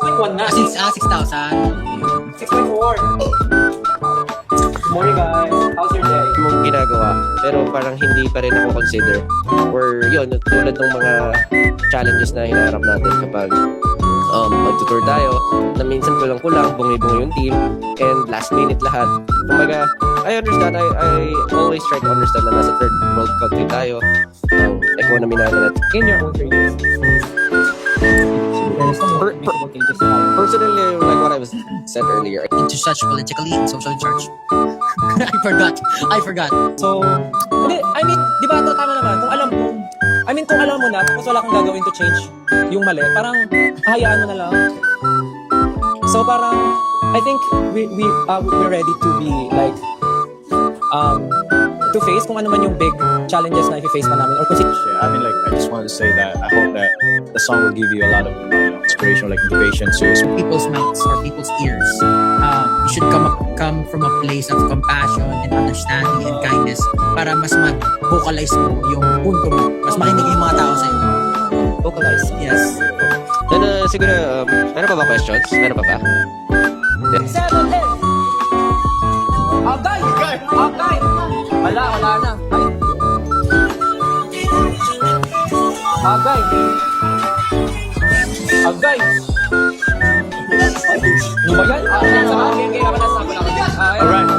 6.1 na. 6,000. 6.4. Good morning guys. How's your day? Mong ginagawa pero parang hindi pa rin ako consider or yun tulad ng mga challenges na hinaharap natin kapag magtutour tayo na minsan kulang-kulang bungi-bungi yung team and last minute lahat. Kumbaga I understand, I always try to understand na nasa third world country tayo, ang economy natin at In your own 3 years. personally like what I was said earlier, Into such politically and socially charged. I forgot. So, hindi, I mean, di ba ito tama naman, kung alam mo na, tapos wala kang gagawin to change yung mali, parang hayaan mo na lang. So parang, I think we're ready to be like, to face kung ano man yung big challenges na i-face pa namin or kung I mean, like, I just wanted to say that I hope that the song will give you a lot of inspiration, like motivation to People's mouths or people's ears. You should come from a place of compassion and understanding and kindness para mas mag-vocalize mo yung punto mo. Mas makinig yung mga tao sa'yo. vocalize. Yes. Then siguro, meron pa ba questions? Meron pa ba? 7, 8! Agay! Agay! Wala na. Agay! Agay! Ano ba yan? Game, ako nasa ako lang. Alright.